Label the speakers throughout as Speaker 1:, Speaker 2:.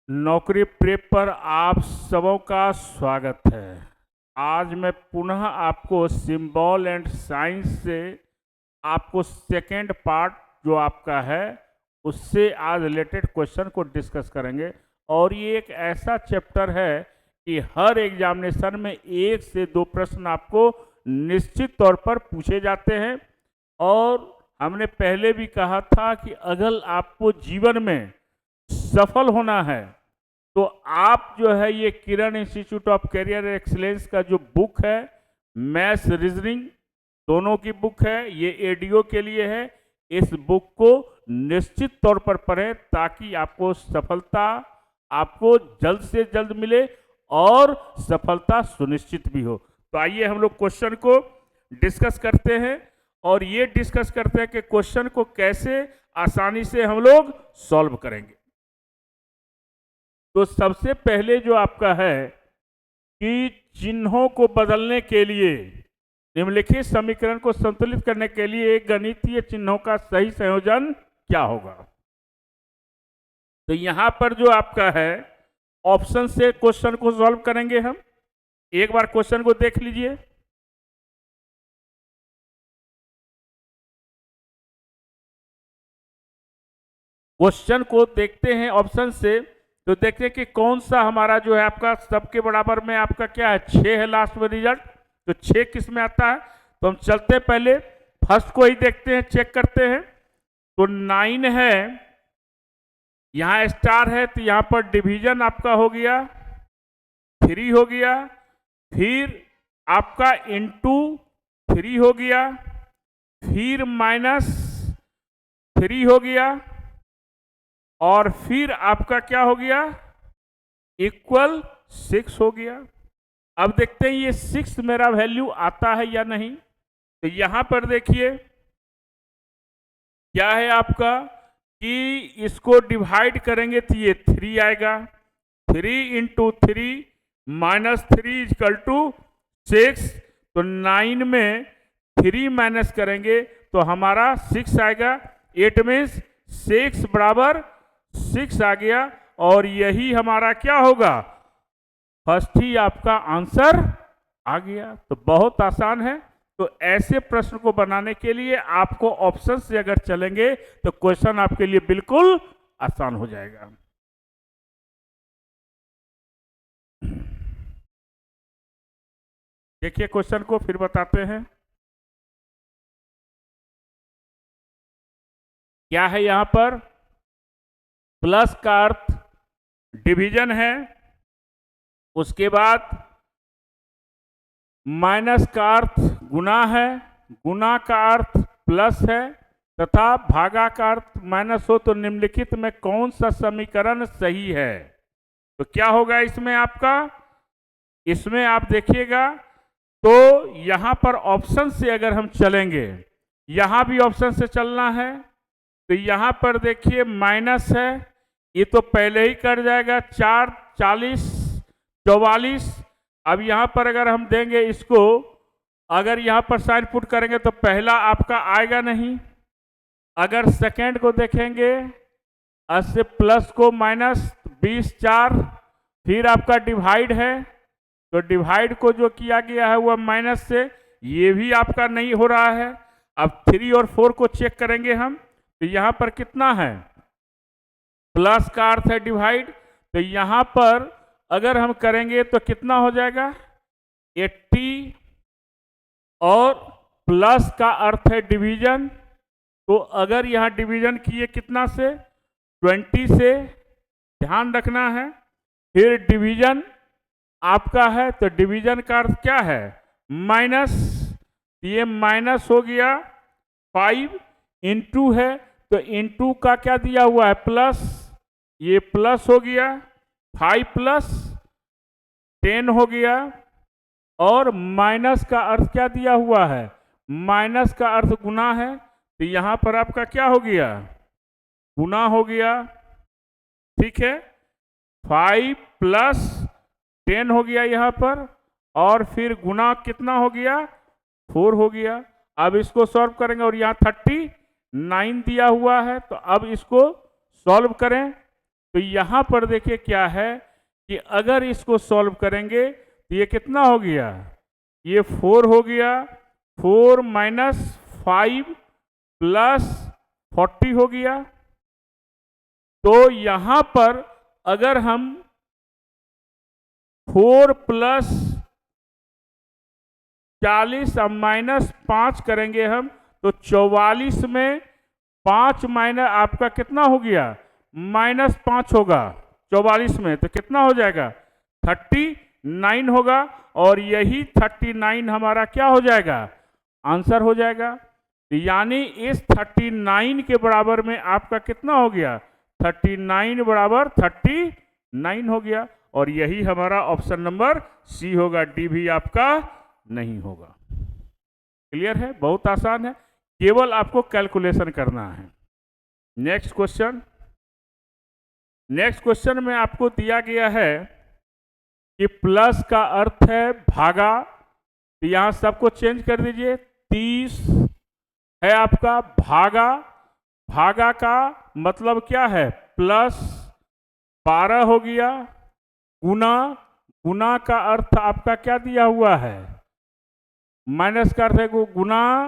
Speaker 1: नौकरी प्रेप पर आप सबों का स्वागत है। आज मैं पुनः आपको सिंबल एंड साइंस से आपको सेकेंड पार्ट जो आपका है उससे आज रिलेटेड क्वेश्चन को डिस्कस करेंगे। और ये एक ऐसा चैप्टर है कि हर एग्जामिनेशन में 1 से 2 प्रश्न आपको निश्चित तौर पर पूछे जाते हैं। और हमने पहले भी कहा था कि अगर आपको जीवन में सफल होना है तो आप जो है ये किरण इंस्टीट्यूट ऑफ करियर एक्सीलेंस का जो बुक है, मैथ्स रीजनिंग दोनों की बुक है, ये एडीओ के लिए है। इस बुक को निश्चित तौर पर पढ़ें ताकि आपको सफलता आपको जल्द से जल्द मिले और सफलता सुनिश्चित भी हो। तो आइए हम लोग क्वेश्चन को डिस्कस करते हैं और ये डिस्कस करते हैं कि क्वेश्चन को कैसे आसानी से हम लोग सॉल्व करेंगे। तो सबसे पहले जो आपका है कि चिन्हों को बदलने के लिए निम्नलिखित समीकरण को संतुलित करने के लिए गणितीय चिन्हों का सही संयोजन क्या होगा। तो यहां पर जो आपका है ऑप्शन से क्वेश्चन को सॉल्व करेंगे हम। एक बार क्वेश्चन को देख लीजिए। क्वेश्चन को देखते हैं ऑप्शन से, तो देखते कि कौन सा हमारा जो है आपका सबके बराबर में आपका क्या है 6 है लास्ट में रिजल्ट। तो 6 किस में आता है, तो हम चलते हैं पहले फर्स्ट को ही देखते हैं, चेक करते हैं। तो 9 है, यहां स्टार है तो यहां पर डिवीजन आपका हो गया 3 हो गया, फिर आपका इंटू 3 हो गया, फिर -3 हो गया और फिर आपका क्या हो गया इक्वल 6 हो गया। अब देखते हैं ये 6 मेरा वैल्यू आता है या नहीं। तो यहां पर देखिए क्या है आपका कि इसको डिवाइड करेंगे तो ये 3 आएगा, 3 इंटू 3 -3 इक्वल टू 6। तो 9 में 3 माइनस करेंगे तो हमारा 6 आएगा। 8 मीन्स 6 बराबर 6 आ गया और यही हमारा क्या होगा फर्स्ट ही आपका आंसर आ गया। तो बहुत आसान है। तो ऐसे प्रश्न को बनाने के लिए आपको ऑप्शन से अगर चलेंगे तो क्वेश्चन आपके लिए बिल्कुल आसान हो जाएगा। देखिए क्वेश्चन को फिर बताते हैं क्या है। यहां पर प्लस का अर्थ डिवीजन है, उसके बाद माइनस का अर्थ गुना है, गुना का अर्थ प्लस है तथा भागा का अर्थ माइनस हो। तो निम्नलिखित में कौन सा समीकरण सही है। तो क्या होगा इसमें आपका, इसमें आप देखिएगा तो यहां पर ऑप्शन से अगर हम चलेंगे, यहां भी ऑप्शन से चलना है। तो यहां पर देखिए माइनस है, ये तो पहले ही कर जाएगा 4 40 44। अब यहां पर अगर हम देंगे इसको, अगर यहां पर साइन पुट करेंगे तो पहला आपका आएगा नहीं। अगर सेकेंड को देखेंगे 80 प्लस को माइनस 20 4, फिर आपका डिवाइड है तो डिवाइड को जो किया गया है वह माइनस से, ये भी आपका नहीं हो रहा है। अब 3 और 4 को चेक करेंगे हम, तो यहां पर कितना है प्लस का अर्थ है डिवाइड। तो यहां पर अगर हम करेंगे तो कितना हो जाएगा 80 और प्लस का अर्थ है डिवीजन। तो अगर यहां डिवीजन किए कितना से 20 से, ध्यान रखना है। फिर डिवीजन आपका है तो डिवीजन का अर्थ क्या है माइनस, ये माइनस हो गया 5 इंटू है तो इंटू का क्या दिया हुआ है प्लस, ये प्लस हो गया 5 प्लस 10 हो गया और माइनस का अर्थ क्या दिया हुआ है माइनस का अर्थ गुना है। तो यहां पर आपका क्या हो गया गुना हो गया, ठीक है। 5 प्लस 10 हो गया यहां पर और फिर गुना कितना हो गया 4 हो गया। अब इसको सॉल्व करेंगे और यहाँ 39 दिया हुआ है। तो अब इसको सॉल्व करें तो यहाँ पर देखिए क्या है कि अगर इसको सॉल्व करेंगे तो ये कितना हो गया, ये 4 हो गया, 4 माइनस 5 प्लस 40 हो गया। तो यहाँ पर अगर हम 4 प्लस 40 अब माइनस 5 करेंगे हम, तो 44 में 5 माइनस आपका कितना हो गया, -5 होगा 44 में, तो कितना हो जाएगा 39 होगा। और यही 39 हमारा क्या हो जाएगा, आंसर हो जाएगा। यानी इस 39 के बराबर में आपका कितना हो गया, 39 बराबर 39 हो गया। और यही हमारा ऑप्शन नंबर सी होगा, डी भी आपका नहीं होगा। क्लियर है, बहुत आसान है, केवल आपको कैलकुलेशन करना है। नेक्स्ट क्वेश्चन, नेक्स्ट क्वेश्चन में आपको दिया गया है कि प्लस का अर्थ है भागा, तो यहां सबको चेंज कर दीजिए, 30 है आपका भागा, भागा का मतलब क्या है प्लस 12 हो गया, गुना, गुना का अर्थ आपका क्या दिया हुआ है, माइनस का अर्थ है गुना,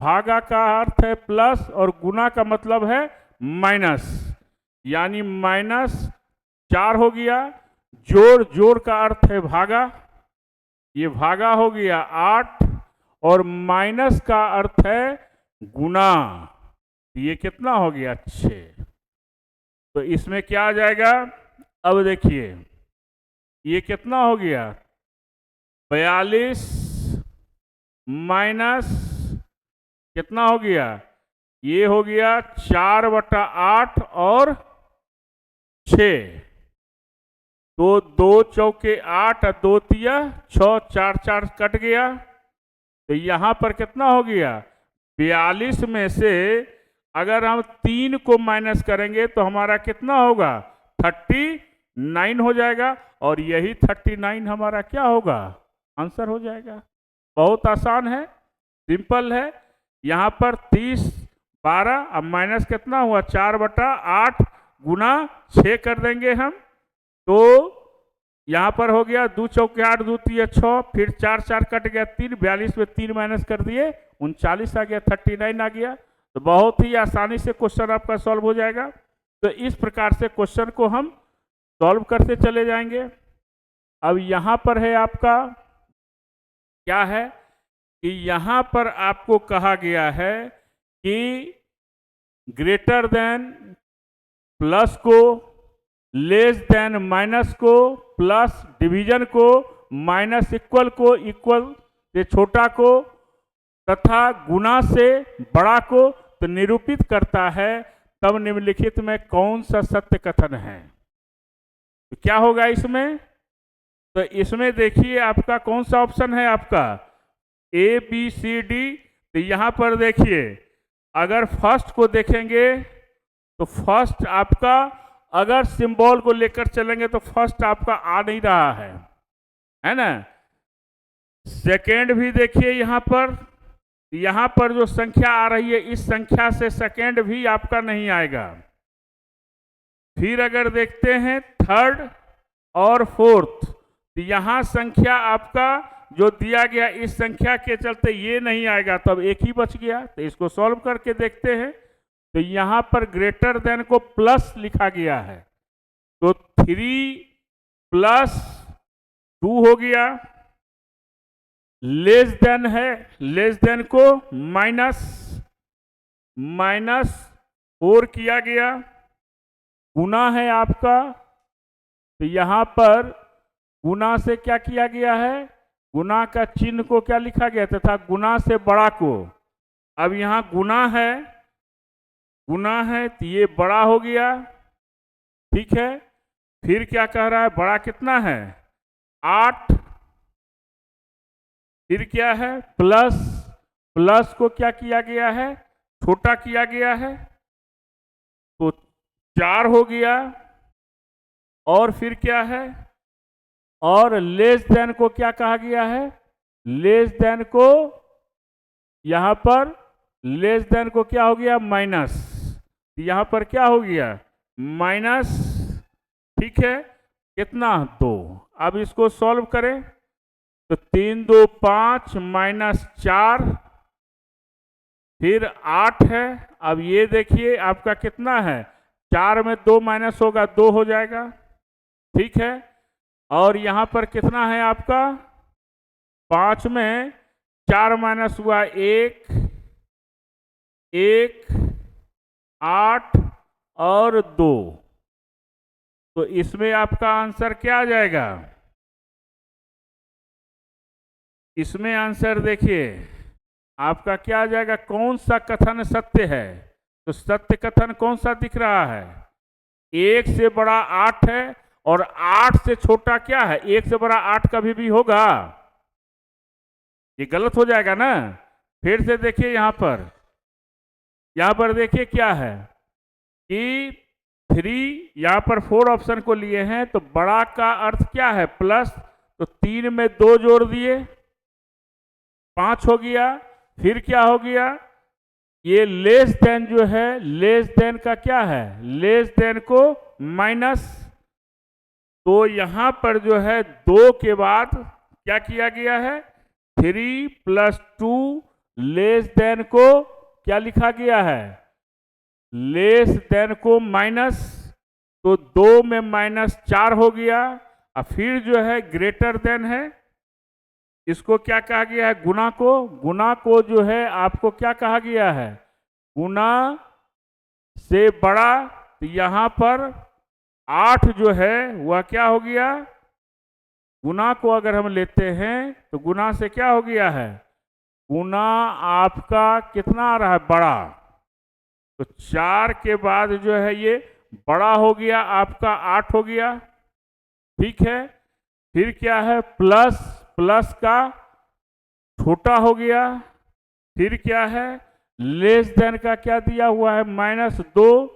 Speaker 1: भागा का अर्थ है प्लस और गुना का मतलब है माइनस, यानी -4 हो गया, जोड़, जोड़ का अर्थ है भागा, ये भागा हो गया 8 और माइनस का अर्थ है गुना, ये कितना हो गया 6। तो इसमें क्या आ जाएगा, अब देखिए ये कितना हो गया 42 माइनस कितना हो गया, ये हो गया 4/8 और 6, तो 2 चौके 8 और 2 तिया 6, 4 4 कट गया, तो यहाँ पर कितना हो गया 42 में से अगर हम 3 को माइनस करेंगे तो हमारा कितना होगा 39 हो जाएगा, और यही 39 हमारा क्या होगा, आंसर हो जाएगा। बहुत आसान है, सिंपल है। यहाँ पर 30 12 अब माइनस कितना हुआ 4/8 गुना 6 कर देंगे हम, तो यहाँ पर हो गया 2 चौके 8 2 तिया 6, फिर 4 4 कट गया 3, 42 में 3 माइनस कर दिए 39 आ गया, 39 आ गया। तो बहुत ही आसानी से क्वेश्चन आपका सॉल्व हो जाएगा। तो इस प्रकार से क्वेश्चन को हम सॉल्व करते चले जाएंगे। अब यहाँ पर है आपका क्या है कि यहाँ पर आपको कहा गया है कि ग्रेटर देन प्लस को, लेस देन माइनस को, प्लस डिवीजन को, माइनस इक्वल को, इक्वल से छोटा को तथा गुना से बड़ा को तो निरूपित करता है, तब निम्नलिखित में कौन सा सत्य कथन है। तो क्या होगा इसमें, तो इसमें देखिए आपका कौन सा ऑप्शन है आपका ए बी सी डी। तो यहाँ पर देखिए अगर फर्स्ट को देखेंगे तो फर्स्ट आपका अगर सिंबल को लेकर चलेंगे तो फर्स्ट आपका आ नहीं रहा है ना। सेकेंड भी देखिए यहाँ पर जो संख्या आ रही है इस संख्या से सेकेंड भी आपका नहीं आएगा। फिर अगर देखते हैं थर्ड और फोर्थ, तो यहाँ संख्या आपका जो दिया गया इस संख्या के चलते ये नहीं आएगा, तब एक ही बच गया। तो इसको सॉल्व करके देखते हैं। तो यहाँ पर ग्रेटर देन को प्लस लिखा गया है, तो 3 + 2 हो गया। लेस देन है, लेस देन को -4 किया गया। गुना है आपका, तो यहाँ पर गुना से क्या किया गया है, गुना का चिन्ह को क्या लिखा गया तथा गुना से बड़ा को। अब यहाँ गुना है तो ये बड़ा हो गया, ठीक है। फिर क्या कह रहा है, बड़ा कितना है 8। फिर क्या है प्लस को क्या किया गया है, छोटा किया गया है, तो 4 हो गया। और फिर क्या है, और लेस देन को क्या कहा गया है, लेस देन को यहाँ पर लेस देन को क्या हो गया माइनस, यहाँ पर क्या हो गया ठीक है, कितना 2। अब इसको सॉल्व करें तो 3 2 5 माइनस 4 फिर 8 है। अब ये देखिए आपका कितना है, 4 में 2 माइनस होगा 2 हो जाएगा, ठीक है। और यहाँ पर कितना है आपका, 5 में 4 माइनस हुआ 1 1 8 और 2, तो इसमें आपका आंसर क्या आ जाएगा, इसमें आंसर देखिए आपका क्या आ जाएगा, कौन सा कथन सत्य है। तो सत्य कथन कौन सा दिख रहा है, 1 से बड़ा 8 है और 8 से छोटा क्या है, 1 से बड़ा 8 कभी भी होगा, ये गलत हो जाएगा ना। फिर से देखिए यहाँ पर देखिए क्या है कि 3, यहाँ पर 4 ऑप्शन को लिए हैं, तो बड़ा का अर्थ क्या है प्लस, तो 3 में 2 जोड़ दिए 5 हो गया। फिर क्या हो गया, ये लेस देन जो है, लेस देन का क्या है, लेस देन को माइनस, तो यहां पर जो है 2 के बाद क्या किया गया है, 3 + 2 लेस देन को क्या लिखा गया है, लेस देन को माइनस, तो 2 में -4 हो गया। और फिर जो है ग्रेटर देन है, इसको क्या कहा गया है, गुना को जो है आपको क्या कहा गया है, गुना से बड़ा, तो यहां पर 8 जो है वह क्या हो गया, गुना को अगर हम लेते हैं तो गुना से क्या हो गया है, गुना आपका कितना आ रहा है, बड़ा, तो 4 के बाद जो है ये बड़ा हो गया आपका 8 हो गया, ठीक है। फिर क्या है, प्लस का छोटा हो गया। फिर क्या है, लेस देन का क्या दिया हुआ है, -2,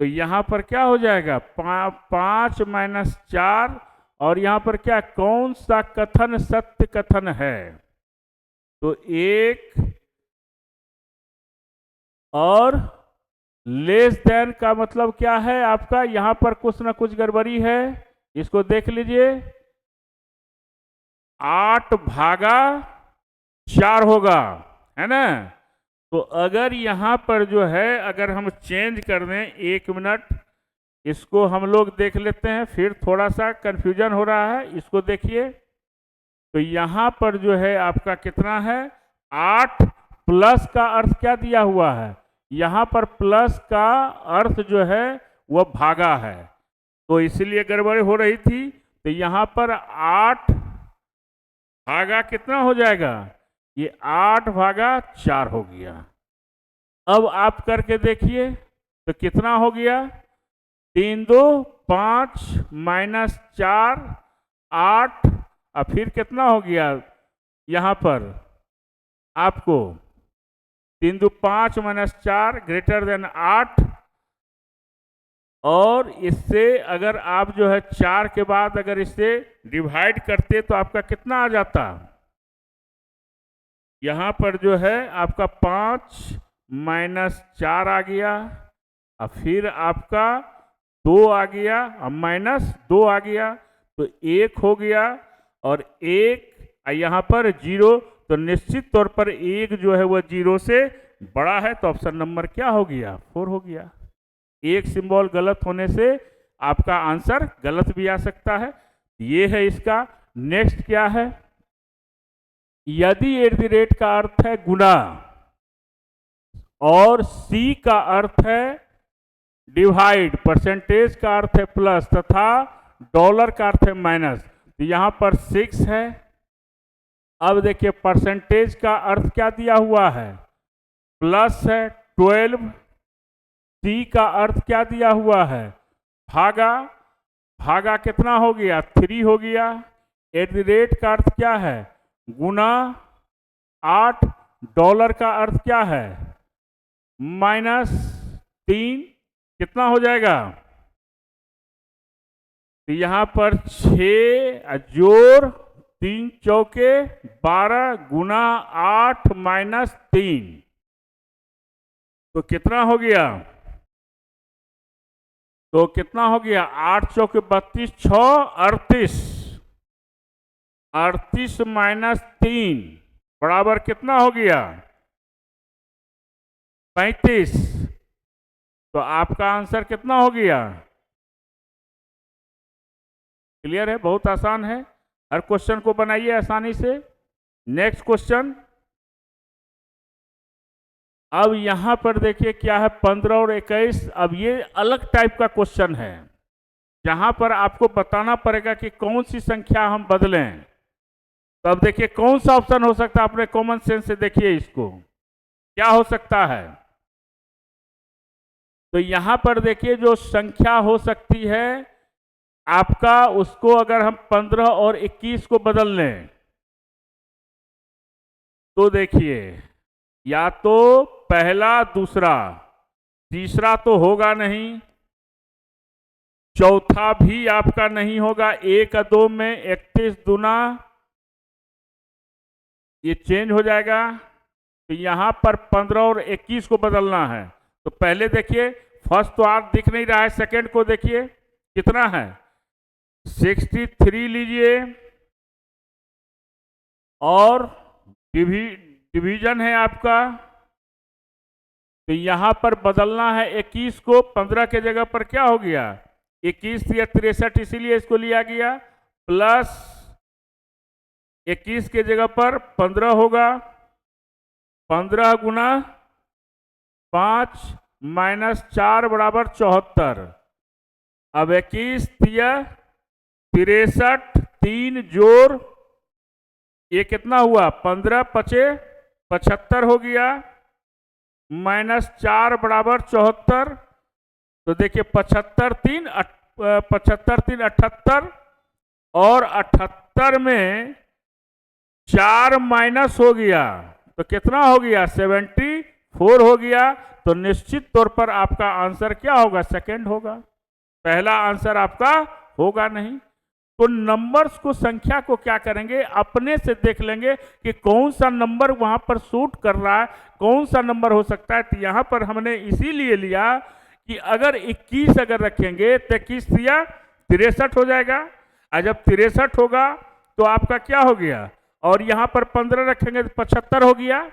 Speaker 1: तो यहां पर क्या हो जाएगा, 5 - 4, और यहां पर क्या, कौन सा कथन सत्य कथन है, तो 1 और लेस देन का मतलब क्या है आपका, यहां पर कुछ ना कुछ गड़बड़ी है, इसको देख लीजिए, 8 भागा 4 होगा, है ना। तो अगर यहां पर जो है, अगर हम चेंज कर दें, 1 मिनट इसको हम लोग देख लेते हैं, फिर थोड़ा सा कंफ्यूजन हो रहा है, इसको देखिए। तो यहां पर जो है आपका कितना है, 8 प्लस का अर्थ क्या दिया हुआ है, यहां पर प्लस का अर्थ जो है वह भागा है, तो इसलिए गड़बड़ी हो रही थी। तो यहां पर 8 भागा कितना हो जाएगा, ये 8 भागा 4 हो गया। अब आप करके देखिए तो कितना हो गया, 3 2 5 -4 8, और फिर कितना हो गया, यहां पर आपको 3 2 5 -4 ग्रेटर देन 8, और इससे अगर आप जो है 4 के बाद अगर इससे डिवाइड करते तो आपका कितना आ जाता, यहां पर जो है आपका 5 -4 आ गया, और फिर आपका 2 आ गया और -2 आ गया, तो 1 हो गया, और 1 यहाँ पर 0, तो निश्चित तौर पर 1 जो है वह 0 से बड़ा है, तो ऑप्शन नंबर क्या हो गया, 4 हो गया। एक सिंबल गलत होने से आपका आंसर गलत भी आ सकता है, ये है इसका। नेक्स्ट क्या है, यदि @ का अर्थ है गुना और सी का अर्थ है डिवाइड, परसेंटेज का अर्थ है प्लस, तथा डॉलर का अर्थ है माइनस, तो यहां पर 6 है। अब देखिए परसेंटेज का अर्थ क्या दिया हुआ है, प्लस है 12, सी का अर्थ क्या दिया हुआ है, भागा कितना हो गया, 3 हो गया। @ का अर्थ क्या है, गुना 8, डॉलर का अर्थ क्या है, -3, कितना हो जाएगा, तो यहां पर 6 जोड़ 3 चौके 12 गुना 8 -3, तो कितना हो गया, तो कितना हो गया, 8 चौके 32, 6 38, 38 माइनस 3 बराबर कितना हो गया, 35। तो आपका आंसर कितना हो गया, क्लियर है, बहुत आसान है। हर क्वेश्चन को बनाइए आसानी से। नेक्स्ट क्वेश्चन, अब यहां पर देखिए क्या है, 15 और 21। अब ये अलग टाइप का क्वेश्चन है, जहां पर आपको बताना पड़ेगा कि कौन सी संख्या हम बदलें। तो अब देखिए कौन सा ऑप्शन हो सकता है, अपने कॉमन सेंस से देखिए इसको, क्या हो सकता है। तो यहां पर देखिए जो संख्या हो सकती है आपका, उसको अगर हम 15 और 21 को बदल लें तो देखिए, या तो पहला दूसरा, तीसरा तो होगा नहीं, चौथा भी आपका नहीं होगा। 1 और 2 में 31 दूना ये चेंज हो जाएगा। तो यहां पर 15 और 21 को बदलना है। तो पहले देखिए, फर्स्ट तो आप दिख नहीं रहा है, सेकंड को देखिए कितना है, 63 लीजिए, और डिवीजन है आपका। तो यहां पर बदलना है 21 को, 15 के जगह पर क्या हो गया, 21 या 63, इसीलिए इसको लिया गया, प्लस 21 के जगह पर 15 होगा, 15 गुना 5 माइनस 4 बराबर 74। अब 21 तिया 63, 3 जोड़ ये कितना हुआ, 15 पचे 75 हो गया, माइनस 4 बराबर 74। तो देखिए 75 3 78, और 78 में 4 माइनस हो गया तो कितना हो गया, 74 हो गया। तो निश्चित तौर पर आपका आंसर क्या होगा, सेकंड होगा, पहला आंसर आपका होगा नहीं। तो नंबर्स को, संख्या को क्या करेंगे, अपने से देख लेंगे कि कौन सा नंबर वहां पर सूट कर रहा है, कौन सा नंबर हो सकता है। तो यहां पर हमने इसीलिए लिया कि अगर 21 अगर रखेंगे तो 21 या 63 हो जाएगा, और जब 63 होगा तो आपका क्या हो गया, और यहां पर 15 रखेंगे तो 75 हो गया,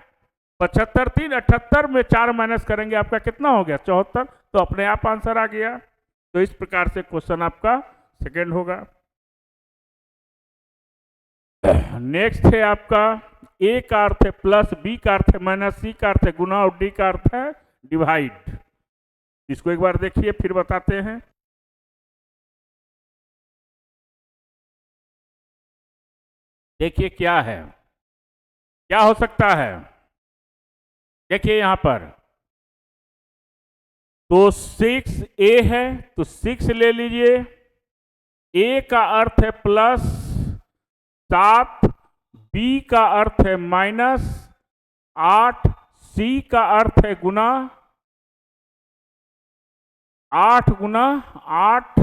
Speaker 1: 75 3 78 में 4 माइनस करेंगे आपका कितना हो गया, 74। तो अपने आप आंसर आ गया। तो इस प्रकार से क्वेश्चन आपका सेकंड होगा। नेक्स्ट है आपका, ए का अर्थ है प्लस, बी का अर्थ है माइनस, सी का अर्थ है गुना, और डी का अर्थ है डिवाइड। इसको एक बार देखिए फिर बताते हैं। देखिए क्या है, क्या हो सकता है, देखिए यहां पर तो 6 ए है तो 6 ले लीजिए, ए का अर्थ है प्लस 7, बी का अर्थ है माइनस 8, सी का अर्थ है गुना, 8 गुना 8,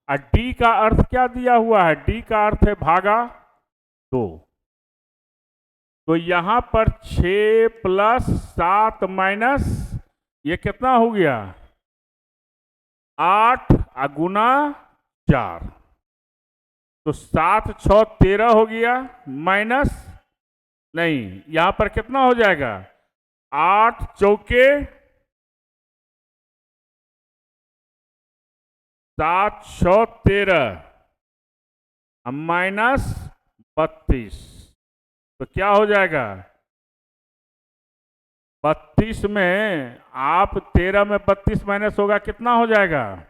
Speaker 1: और डी का अर्थ क्या दिया हुआ है, डी का अर्थ है भागा 2। तो यहां पर 6 प्लस 7 माइनस ये कितना हो गया, 8 गुना 4, तो 7 6 13 हो गया, माइनस नहीं, यहां पर कितना हो जाएगा, 8 चौके 7 6 13, माइनस 32। तो क्या हो जाएगा, 32 में आप 13 में 32 माइनस होगा कितना हो जाएगा,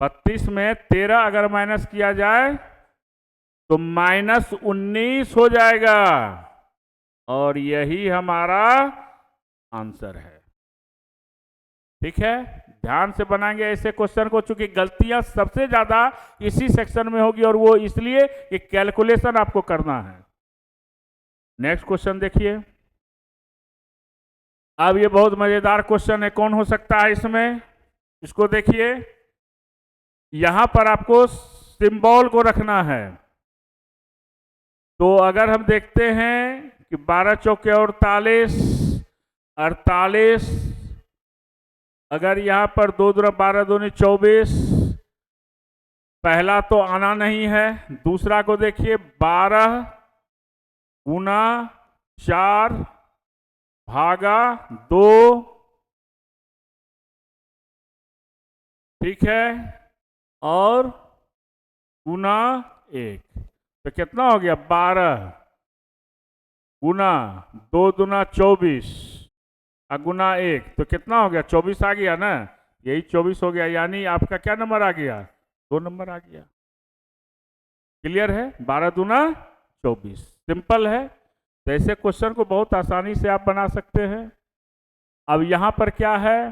Speaker 1: 32 में 13 अगर माइनस किया जाए तो माइनस 19 हो जाएगा, और यही हमारा आंसर है। ठीक है, ध्यान से बनाएंगे ऐसे क्वेश्चन को, चूंकि गलतियां सबसे ज्यादा इसी सेक्शन में होगी, और वो इसलिए कि कैलकुलेशन आपको करना है। नेक्स्ट क्वेश्चन देखिए। अब ये बहुत मजेदार क्वेश्चन है, कौन हो सकता है इसमें, इसको देखिए। यहां पर आपको सिंबल को रखना है। तो अगर हम देखते हैं कि 12 चौके 48, 48 अगर यहाँ पर 2 दूना 12 दूनी 24, पहला तो आना नहीं है, दूसरा को देखिए 12 गुना 4 भागा 2, ठीक है, और गुना 1, तो कितना हो गया 12 गुना 2 दूना 24 गुना 1, तो कितना हो गया 24 आ गया ना, यही 24 हो गया, यानी आपका क्या नंबर आ गया 2 नंबर आ गया। क्लियर है, 12 दूना 24, सिंपल है। तो ऐसे क्वेश्चन को बहुत आसानी से आप बना सकते हैं। अब यहां पर क्या है,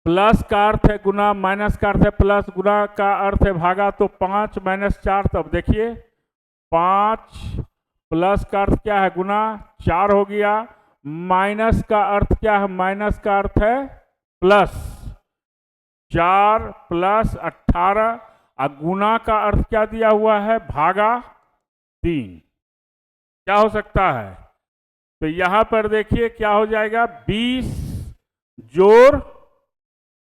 Speaker 1: प्लस का अर्थ है गुना, माइनस का अर्थ है प्लस, गुना का अर्थ है भागा, तो 5 माइनस 4, तब देखिए 5 प्लस का अर्थ क्या है गुना 4 हो गया, माइनस का अर्थ क्या है, माइनस का अर्थ है प्लस, 4 प्लस 18, और गुना का अर्थ क्या दिया हुआ है भागा 3, क्या हो सकता है, तो यहां पर देखिए क्या हो जाएगा 20 जोड़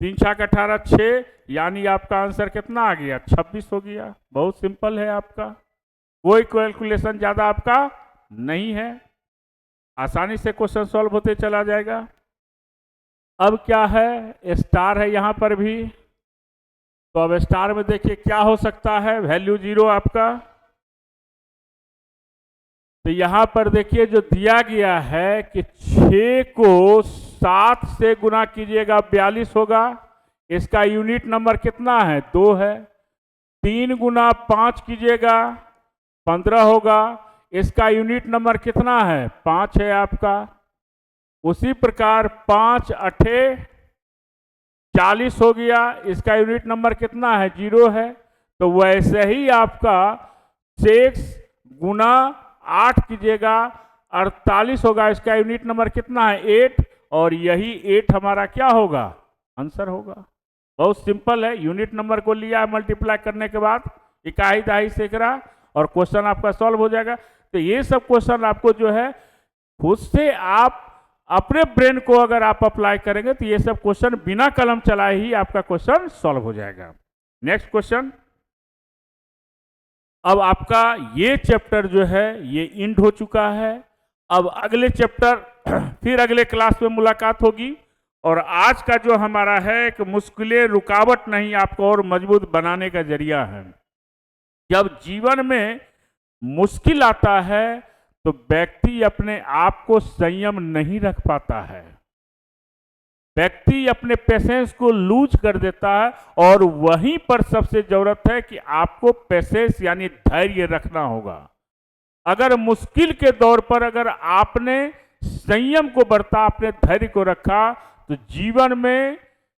Speaker 1: 3 छाक 18 6, यानी आपका आंसर कितना आ गया 26 हो गया। बहुत सिंपल है आपका, कोई कैलकुलेशन ज्यादा आपका नहीं है, आसानी से क्वेश्चन सॉल्व होते चला जाएगा। अब क्या है, स्टार है यहां पर भी, तो अब स्टार में देखिए क्या हो सकता है, वैल्यू 0 आपका, तो यहां पर देखिए जो दिया गया है कि 6 को 7 से गुना कीजिएगा 42 होगा, इसका यूनिट नंबर कितना है 2 है, 3 गुना 5 कीजिएगा 15 होगा, इसका यूनिट नंबर कितना है 5 है आपका। उसी प्रकार 5 8 40 हो गया, इसका यूनिट नंबर कितना है 0 है, तो वैसे ही आपका 6 गुना 8 कीजिएगा 48 होगा, इसका यूनिट नंबर कितना है 8, और यही 8 हमारा क्या होगा आंसर होगा। बहुत सिंपल है, यूनिट नंबर को लिया मल्टीप्लाई करने के बाद इकाई दहाई सैकड़ा, और क्वेश्चन आपका सॉल्व हो जाएगा। तो ये सब क्वेश्चन आपको जो है खुद से आप अपने ब्रेन को अगर आप अप्लाई करेंगे तो ये सब क्वेश्चन बिना कलम चलाए ही आपका क्वेश्चन सॉल्व हो जाएगा। नेक्स्ट क्वेश्चन, अब आपका ये चैप्टर जो है ये इंड हो चुका है। अब अगले चैप्टर फिर अगले क्लास में मुलाकात होगी, और आज का जो हमारा है कि मुश्किलें रुकावट नहीं आपको और मजबूत बनाने का जरिया है। जब जीवन में मुश्किल आता है तो व्यक्ति अपने आप को संयम नहीं रख पाता है, व्यक्ति अपने पेशेंस को लूज कर देता है, और वहीं पर सबसे जरूरत है कि आपको पेशेंस यानी धैर्य रखना होगा। अगर मुश्किल के दौर पर अगर आपने संयम को बरता, अपने धैर्य को रखा, तो जीवन में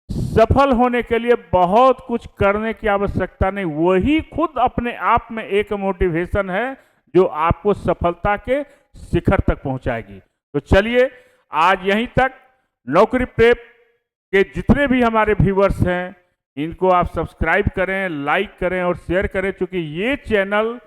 Speaker 1: सफल होने के लिए बहुत कुछ करने की आवश्यकता नहीं, वही खुद अपने आप में एक मोटिवेशन है जो आपको सफलता के शिखर तक पहुंचाएगी। तो चलिए आज यहीं तक। नौकरी प्रेप के जितने भी हमारे व्यूअर्स हैं इनको आप सब्सक्राइब करें, लाइक करें और शेयर करें, क्योंकि ये चैनल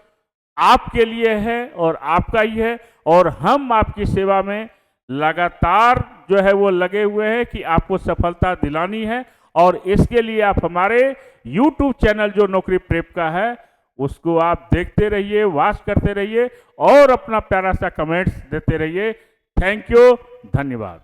Speaker 1: आपके लिए है और आपका ही है, और हम आपकी सेवा में लगातार जो है वो लगे हुए हैं कि आपको सफलता दिलानी है। और इसके लिए आप हमारे YouTube चैनल जो नौकरी प्रेप का है उसको आप देखते रहिए, वॉच करते रहिए और अपना प्यारा सा कमेंट्स देते रहिए। थैंक यू, धन्यवाद।